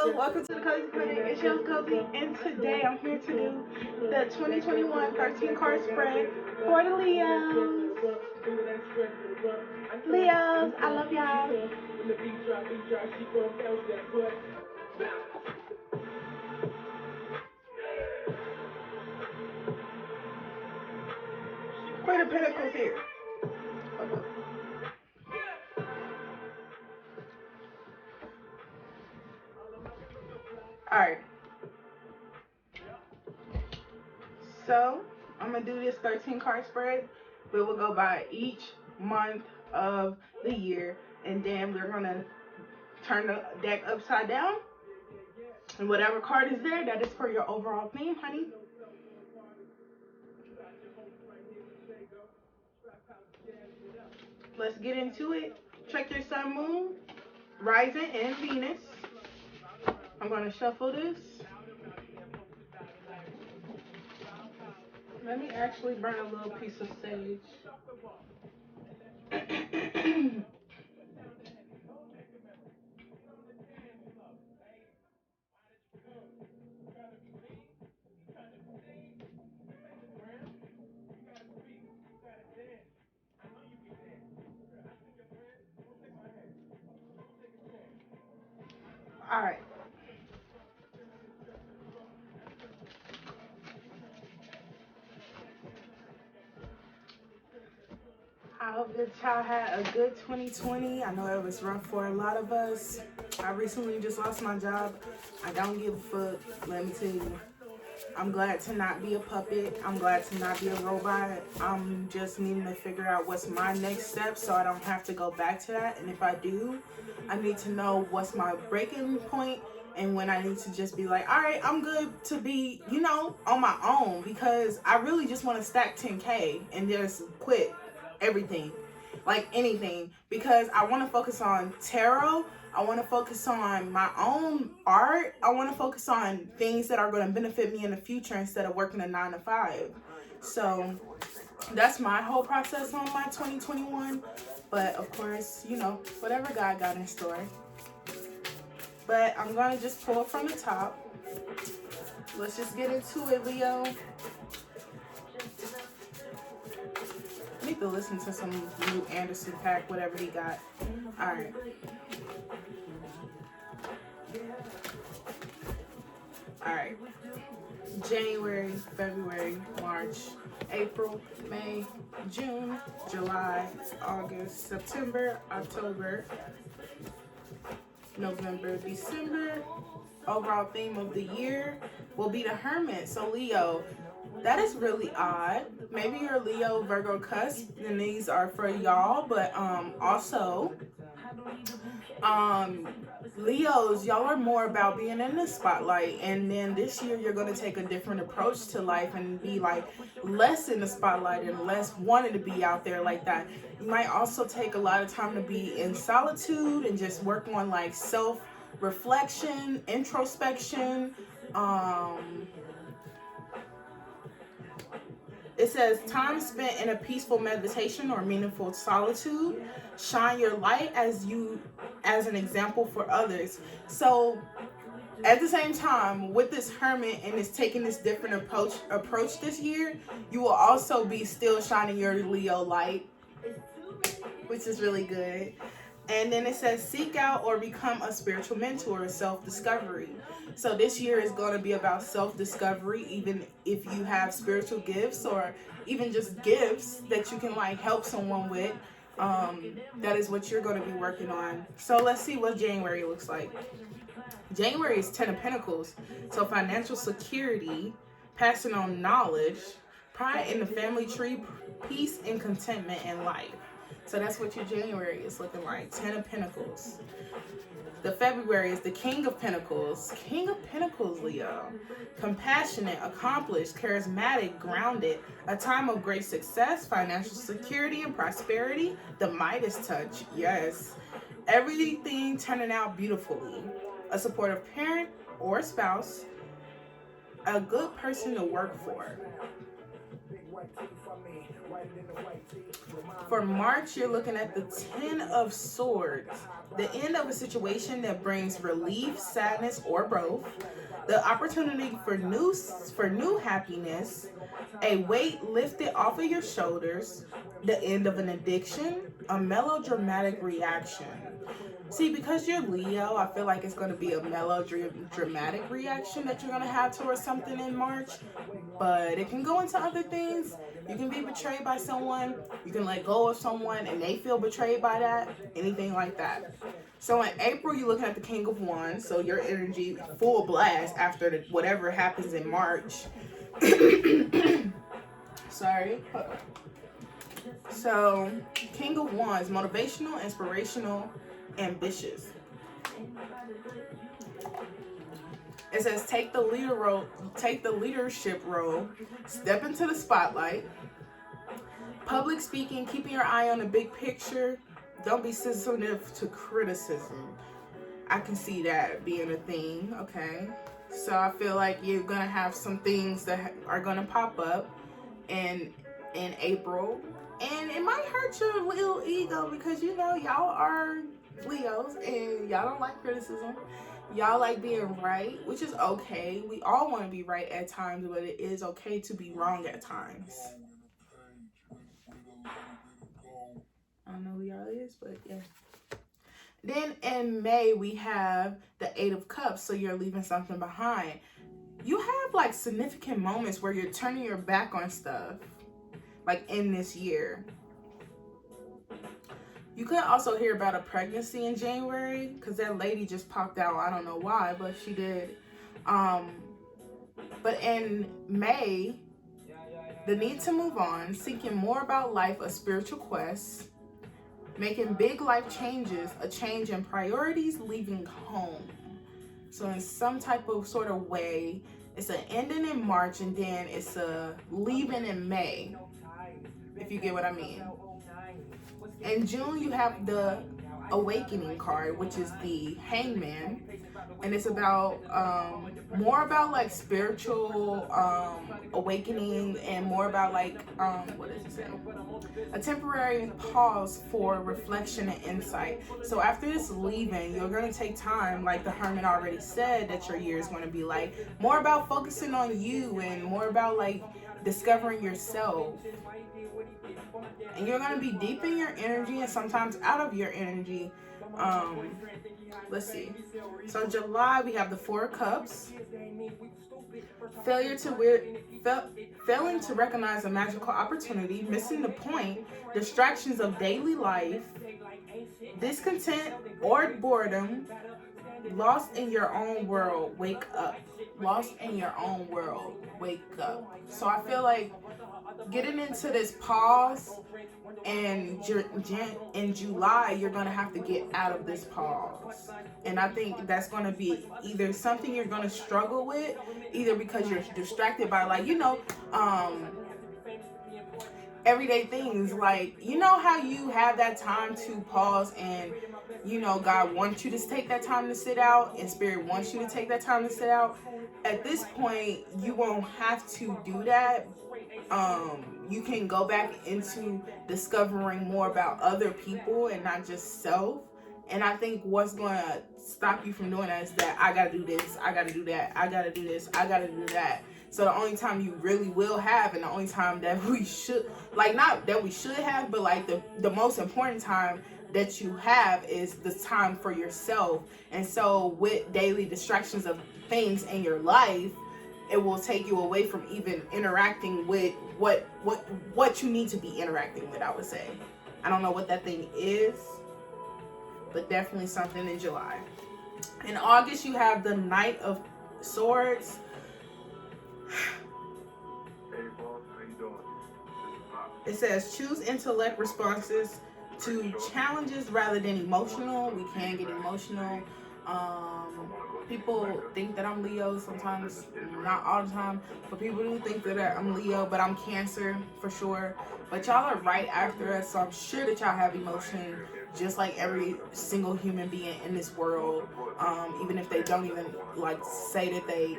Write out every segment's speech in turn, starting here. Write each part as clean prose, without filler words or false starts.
Hello, welcome to the Cozy Corner. It's your Cozy, and today I'm here to do the 2021 13 card spread for the Leos. Leos, I love y'all. Queen of Pentacles here. Alright, so I'm going to do this 13 card spread, but we'll go by each month of the year, and then we're going to turn the deck upside down, and whatever card is there, that is for your overall theme, honey. Let's get into it. Check your sun, moon, rising, and Venus. I'm going to shuffle this. Let me actually burn a little piece of sage. All right. I hope that y'all had a good 2020. I know it was rough for a lot of us. I recently just lost my job. I don't give a fuck. Let me tell you. I'm glad to not be a puppet. I'm glad to not be a robot. I'm just needing to figure out what's my next step so I don't have to go back to that. And if I do, I need to know what's my breaking point and when I need to just be like, all right, I'm good to be, on my own, because I really just want to stack 10K and just quit everything, like anything, because I want to focus on tarot. I want to focus on my own art. I want to focus on things that are going to benefit me in the future instead of working a 9-to-5. So that's my whole process on my 2021. But of course, whatever God got in store. But I'm going to just pull from the top. Let's just get into it, Leo. I need to listen to some new Anderson .Paak, whatever he got. All right. All right. January, February, March, April, May, June, July, August, September, October, November, December. Overall theme of the year will be the Hermit. So Leo, that is really odd. Maybe you're Leo, Virgo, cusp, and these are for y'all, but also Leos, y'all are more about being in the spotlight, and then this year you're going to take a different approach to life and be like less in the spotlight and less wanting to be out there like that. You might also take a lot of time to be in solitude and just work on like self-reflection, introspection. It says time spent in a peaceful meditation or meaningful solitude. Shine your light as an example for others. So at the same time, with this Hermit and it's taking this different approach this year, you will also be still shining your Leo light, which is really good. And then it says seek out or become a spiritual mentor, self-discovery. So this year is going to be about self-discovery, even if you have spiritual gifts or even just gifts that you can like help someone with. That is what you're going to be working on. So let's see what January looks like. January is 10 of Pentacles. So financial security, passing on knowledge, pride in the family tree, peace and contentment in life. So that's what your January is looking like. 10 of Pentacles. The February is the King of Pentacles. King of Pentacles, Leo. Compassionate, accomplished, charismatic, grounded. A time of great success, financial security and prosperity. The Midas touch, yes. Everything turning out beautifully. A supportive parent or spouse. A good person to work for. For March, you're looking at the 10 of Swords. The end of a situation that brings relief, sadness, or both. The opportunity for new happiness. A weight lifted off of your shoulders. The end of an addiction. A melodramatic reaction. See, because you're Leo, I feel like it's going to be a melodramatic reaction that you're going to have towards something in March. But it can go into other things. You can be betrayed by someone. You can let go of someone and they feel betrayed by that. Anything like that. So in April, you're looking at the King of Wands. So your energy full blast after whatever happens in March. Sorry. So King of Wands, motivational, inspirational, ambitious. It says take the leadership role, step into the spotlight. Public speaking, keeping your eye on the big picture. Don't be sensitive to criticism. I can see that being a thing, okay? So I feel like you're gonna have some things that are gonna pop up in April, and it might hurt your little ego because you know y'all are Leos and y'all don't like criticism. Y'all like being right, which is okay. We all want to be right at times, but it is okay to be wrong at times. I don't know who y'all is, but yeah. Then in May, we have the 8 of Cups, so you're leaving something behind. You have like significant moments where you're turning your back on stuff, like in this year. You could also hear about a pregnancy in January because that lady just popped out. I don't know why, but she did. But in May, the need to move on, seeking more about life, a spiritual quest, making big life changes, a change in priorities, leaving home. So in some type of sort of way, it's an ending in March and then it's a leaving in May, if you get what I mean. In June, you have the Awakening card, which is the Hangman, and it's about more about like spiritual awakening and more about like what does it say? A temporary pause for reflection and insight. So after this leaving, you're going to take time, like the Hermit already said, that your year is going to be like more about focusing on you and more about like discovering yourself. And you're going to be deep in your energy and sometimes out of your energy. Let's see. So July, we have the 4 of Cups. Failing to recognize a magical opportunity, missing the point, distractions of daily life, discontent or boredom, lost in your own world, wake up. Lost in your own world, wake up. So I feel like getting into this pause, and in July, you're going to have to get out of this pause. And I think that's going to be either something you're going to struggle with, either because you're distracted by like, everyday things. Like, you know how you have that time to pause and, God wants you to take that time to sit out and Spirit wants you to take that time to sit out. At this point, you won't have to do that. You can go back into discovering more about other people and not just self. And I think what's going to stop you from doing that is that I got to do this, I got to do that, I got to do this, I got to do that. So the only time you really will have, and the only time that we should, like not that we should have, but like the most important time that you have is the time for yourself. And so with daily distractions of things in your life, it will take you away from even interacting with what you need to be interacting with, I would say. I don't know what that thing is, but definitely something in July. In August, you have the Knight of Swords. It says choose intellect responses to challenges rather than emotional. We can get emotional. People think that I'm Leo sometimes, not all the time, but people do think that I'm Leo, but I'm Cancer for sure. But y'all are right after us, so I'm sure that y'all have emotion just like every single human being in this world, even if they don't even like say that they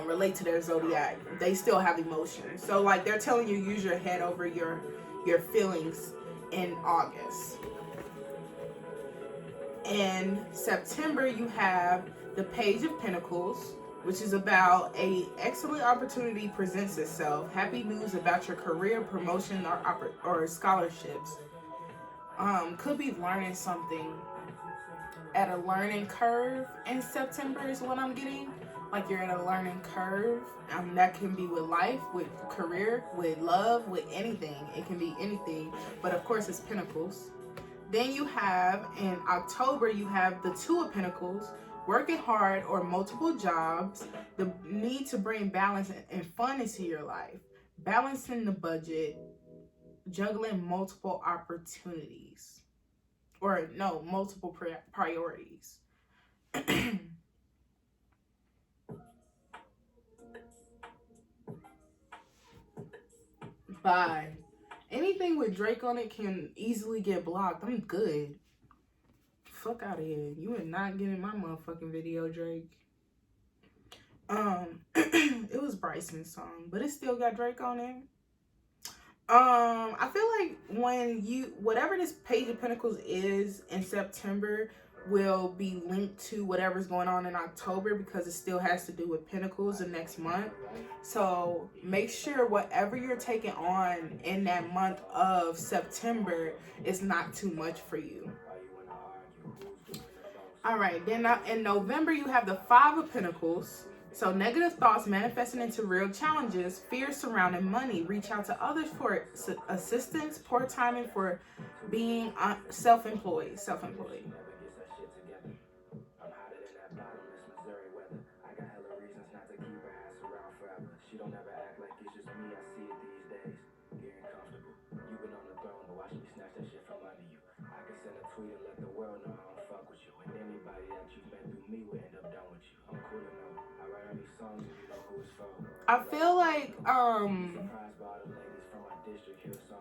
relate to their zodiac, they still have emotions. So like they're telling you, use your head over your feelings in August. In September, you have the Page of Pentacles, which is about a excellent opportunity presents itself. Happy news about your career, promotion, or scholarships. Could be learning something at a learning curve in September is what I'm getting. Like you're at a learning curve. That can be with life, with career, with love, with anything. It can be anything, but of course it's Pentacles. Then you have, in October, you have the Two of Pentacles, working hard or multiple jobs, the need to bring balance and fun into your life, balancing the budget, juggling multiple opportunities, or no, multiple priorities. Bye. Anything with Drake on it can easily get blocked. I'm good. Fuck out of here. You are not getting my motherfucking video, Drake. It was Bryson's song, but it still got Drake on it. I feel like when whatever this Page of Pentacles is in September will be linked to whatever's going on in October, because it still has to do with Pentacles the next month. So make sure whatever you're taking on in that month of September is not too much for you. All right, then in November, you have the Five of Pentacles. So negative thoughts manifesting into real challenges, fears surrounding money, reach out to others for assistance, poor timing for being self-employed. I feel like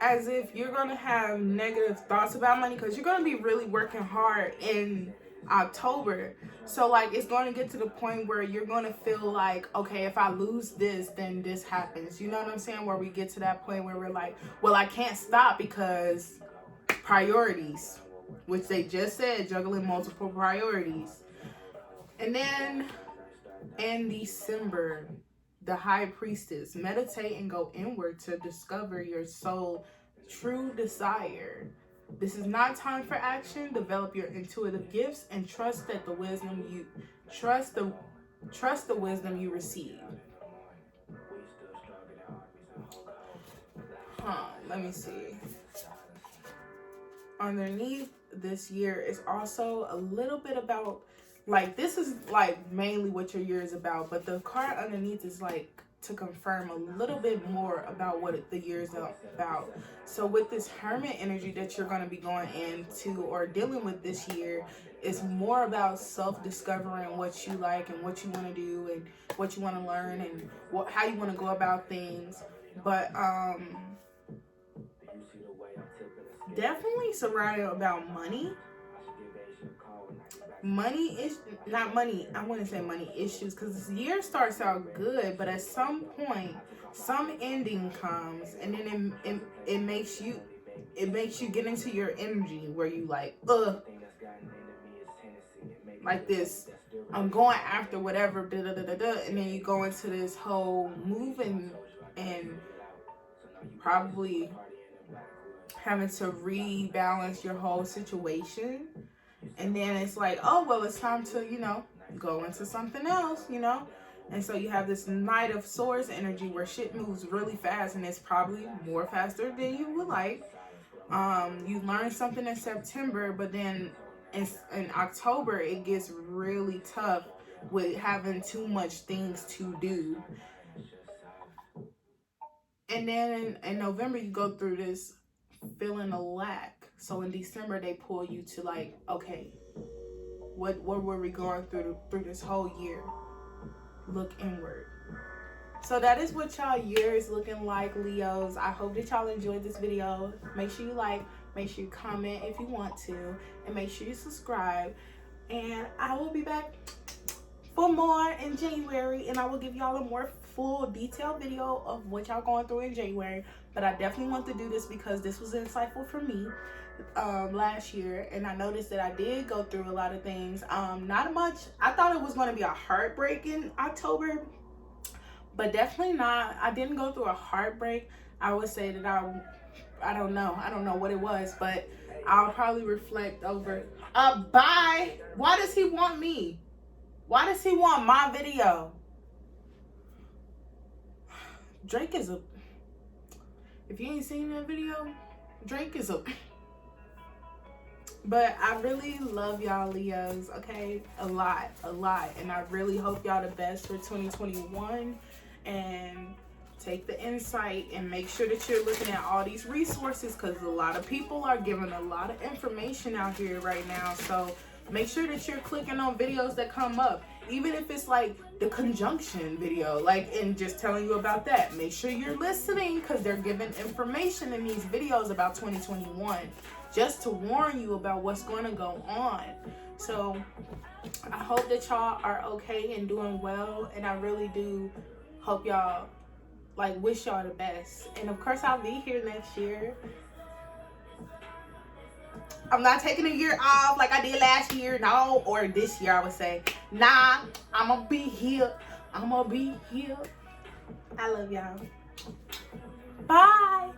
as if you're gonna have negative thoughts about money, because you're gonna be really working hard in October. So like it's going to get to the point where you're going to feel like, okay, if I lose this, then this happens. You know what I'm saying? Where we get to that point where we're like, well, I can't stop because priorities, which they just said, juggling multiple priorities. And then in December, the High Priestess, meditate and go inward to discover your soul true desire. This is not time for action. Develop your intuitive gifts and trust that the wisdom you trust the wisdom you receive. Let me see. Underneath this year is also a little bit about, like, this is like mainly what your year is about, but the card underneath is like to confirm a little bit more about what the year is about. So with this Hermit energy that you're going to be going into or dealing with this year, is more about self-discovering what you like and what you want to do and what you want to learn and how you want to go about things. But definitely surrounded about money. Money is not money. I wouldn't say money issues, because this year starts out good, but at some point, some ending comes, and then it makes you get into your energy where you like this. I'm going after whatever, and then you go into this whole move and probably having to rebalance your whole situation. And then it's like, oh, well, it's time to, go into something else, And so you have this Knight of Swords energy where shit moves really fast, and it's probably more faster than you would like. You learn something in September, but then in October, it gets really tough with having too much things to do. And then in November, you go through this feeling a lack. So in December, they pull you to like, okay, what were we going through this whole year? Look inward. So that is what y'all year is looking like, Leos. I hope that y'all enjoyed this video. Make sure you like, make sure you comment if you want to, and make sure you subscribe. And I will be back for more in January, and I will give y'all a more full detailed video of what y'all going through in January. But I definitely want to do this because this was insightful for me last year, and I noticed that I did go through a lot of things. Not much. I thought it was going to be a heartbreak in October, but definitely not. I didn't go through a heartbreak. I would say that I don't know what it was, but I'll probably reflect over. Bye. Why does he want me? Why does he want my video? Drake is a... If you ain't seen that video, Drake is a... But I really love y'all Leos, okay? A lot. And I really hope y'all the best for 2021. And take the insight and make sure that you're looking at all these resources, because a lot of people are giving a lot of information out here right now. So make sure that you're clicking on videos that come up, even if it's like the conjunction video, like, and just telling you about that. Make sure you're listening, because they're giving information in these videos about 2021 just to warn you about what's going to go on. So I hope that y'all are okay and doing well, and I really do hope y'all, like, wish y'all the best. And of course I'll be here next year. I'm not taking a year off like I did last year, no, or this year I would say. Nah, I'm gonna be here. I love y'all. Bye.